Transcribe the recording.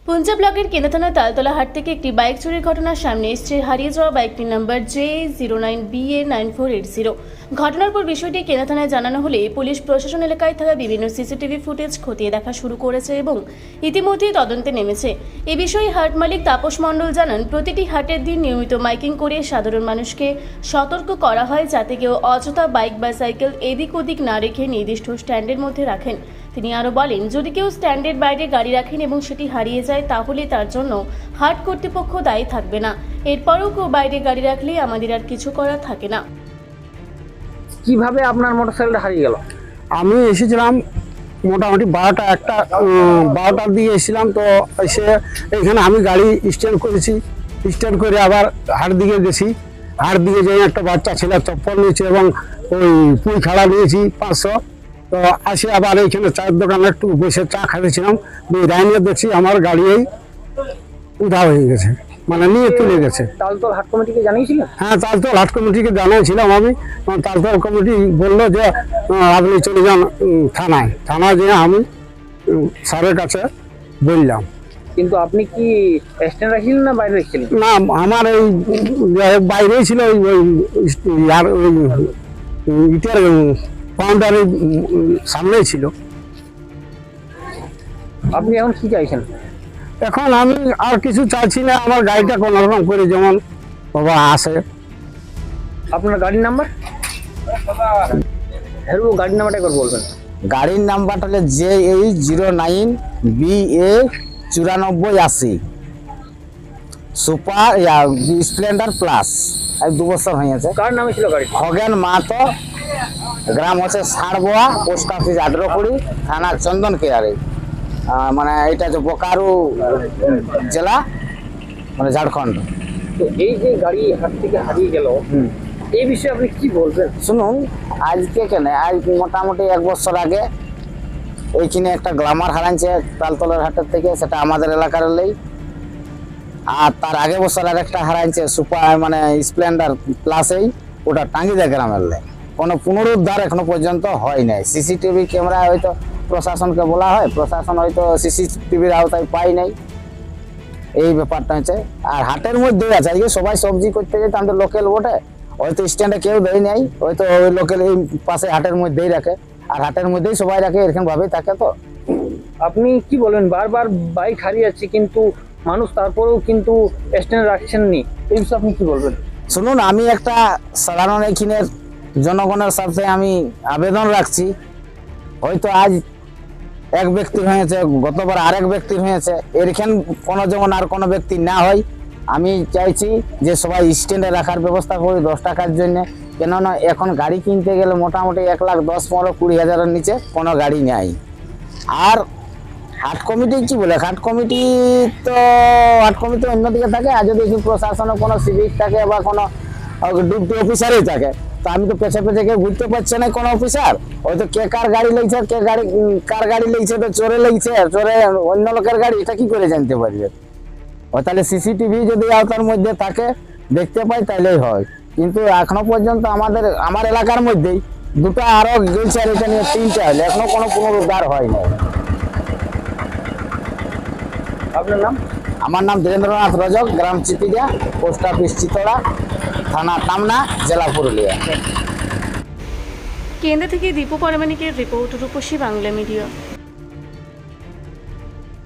পুঞ্জাব ব্লকের কেন্দ্র থানা তালতলা হাট থেকে একটি বাইক চুরির ঘটনার সামনে এসেছে। হারিয়ে যাওয়া বাইকটির নাম্বার J09BA9480। ঘটনার পর বিষয়টি কেন্দ্র থানায় জানানো হলে পুলিশ প্রশাসন এলাকায় থাকা বিভিন্ন সিসিটিভি ফুটেজ খতিয়ে দেখা শুরু করেছে এবং ইতিমধ্যেই তদন্তে নেমেছে। এ বিষয়ে হাট মালিক তাপস মণ্ডল জানান, প্রতিটি হাটের দিন নিয়মিত মাইকিং করে সাধারণ মানুষকে সতর্ক করা হয় যাতে কেউ অযথা বাইক বা সাইকেল এদিক ওদিক না রেখে নির্দিষ্ট স্ট্যান্ডের মধ্যে রাখেন। তিনি আরও বলেন, যদি কেউ স্ট্যান্ডের বাইরে গাড়ি রাখেন এবং সেটি হারিয়ে যায় তাহলে তার জন্য হাট কর্তৃপক্ষ দায়ী থাকবে না। এরপরও কেউ বাইরে গাড়ি রাখলে আমাদের আর কিছু করার থাকে না। কিভাবে আপনার মোটরসাইকেলটা হারিয়ে গেল? আমি এসেছিলাম মোটামুটি 12টার দিকে এসেছিলাম। তো এসে এখানে আমি গাড়ি স্ট্যান্ড করেছি, স্ট্যান্ড করে আবার হাট দিকে গেছি। হাট দিকে যেয়ে একটা বাচ্চা ছেলে চপ্পল নিয়েছে এবং ওই পুঁই খাড়া নিয়েছি 500। তো আসে আবার এইখানে চায়ের দোকানে একটু বসে চা খাইছিলাম, রাইনে দেখছি আমার গাড়ি উধা হয়ে গেছে, মানে নিয়ে চলে গেছে। তালতল হাট কমিটিকে জানিয়েছিলেন? হ্যাঁ, তালতল হাট কমিটিকে জানাইছিলাম আমি। তালতল কমিটি বললো যে আপনি চলে যান থানায় যেয়ে আমি স্যারের কাছে বললাম। কিন্তু আপনি কি স্ট্যান্ড রাখছিলেন না বাইরে রেখেছিলেন? না, আমার এই বাইরেই ছিল, ওই ইটার বাউন্ডারির সামনেই ছিল। আপনি এখন কি চাইছেন? এখন আমি আর কিছু চাইছি না, আমার গাড়িটা কোনো রকম করে যেমন বাবা আসে। আপনার গাড়ির নাম্বার? হ্যাঁ, গাড়ির নাম্বারটা একবার বলবেন। গাড়ির নাম্বারটা হলো J09BA9480 সুপার স্প্লেন্ডার প্লাস। 2 বছর হয়েছে। কার নামে ছিল গাড়ি? খগেন মাহাতো, গ্রাম হচ্ছে সারবোয়া, পোস্ট অফিস আদ্রকুড়ি, থানা চন্দন কেয়ারে, মানে এটা হচ্ছে বোকারো জেলা, মানে ঝাড়খণ্ড। তো এই যে গাড়ি হাট থেকে হারিয়ে গেল, এই বিষয়ে আপনি কি বলবেন? শুনুন, আজকে কেন, আজ মোটামুটি 1 বছর আগে এইখানে একটা গ্লামার হারাইছে তালতলার হাটের থেকে, সেটা আমাদের এলাকার নেই। আর তার আগে বছর আর একটা হারাইছে সুপার, মানে স্প্লেন্ডার প্লাসেই, ওটা টাঙ্গিদা গ্রামের নেই। কোনো পুনরুদ্ধার এখনো পর্যন্ত হয় নাই। সিসিটিভি ক্যামেরা হয়তো প্রশাসনকে বলা হয়, প্রশাসন হয়তো সিসিটিভির আওতায় পাই নাই, এই ব্যাপারটা হচ্ছে। আর হাটের মধ্যেই আছে, আজকে সবাই সবজি করতে যেতে আমাদের লোকাল বটে, হয়তো স্ট্যান্ডে কেউ দেয় নাই, হয়তো ওই লোকাল এই পাশে হাটের মধ্যেই রাখে, আর হাটের মধ্যেই সবাই রাখে, এরকম ভাবেই থাকে। তো আপনি কি বলবেন, বারবার বাইক হারিয়ে যাচ্ছে কিন্তু মানুষ তারপরেও কিন্তু স্ট্যান্ড রাখছেননি, এই বিষয়ে আপনি কি বলবেন? শুনুন, আমি একটা সাধারণ এখানের জনগণের সাথে আমি আবেদন রাখছি। হয়তো আজ এক ব্যক্তির হয়েছে, গতবার আরেক ব্যক্তির হয়েছে, এরখান কোনো যেমন আর কোনো ব্যক্তি না হয়। আমি চাইছি যে সবাই স্ট্যান্ডে রাখার ব্যবস্থা করি 10 টাকার জন্য। কেননা এখন গাড়ি কিনতে গেলে মোটামুটি 1,10,15,20,000-এর নিচে কোনো গাড়ি নেই। আর হাট কমিটি কি বলে, হাট কমিটি অন্যদিকে থাকে। আর যদি প্রশাসনে কোনো সিভিক থাকে বা কোনো ডিউটি অফিসারই থাকে, তো আমি তো পেছে কেউ ঘুরতে পারছে না কোনো অফিসার। হয়তো কে কার গাড়ি লেগেছে, কার গাড়ি লেগেছে, তো চোরে লেগেছে, চোরে অন্য লোকের গাড়ি, এটা কি করে জানতে পারবে? ও তাহলে সিসিটিভি যদি আওতার মধ্যে থাকে, দেখতে পাই, তাহলেই হয়। কিন্তু এখনো পর্যন্ত আমার এলাকার মধ্যেই 2টা আরো গেছে, আর এটা নিয়ে 3টা হলে এখনো কোনো পুনরুদ্ধার হয় না। আপনার নাম? আমার নাম ধীরেন্দ্রনাথ রজক, গ্রাম চিপিজা, পোস্ট অফিস চিতড়া, থানা টামনা, জেলা পুরুলিয়া। কেন্দ্র থেকে দীপু পরামানিকের রিপোর্ট, রূপসী বাংলা মিডিয়া।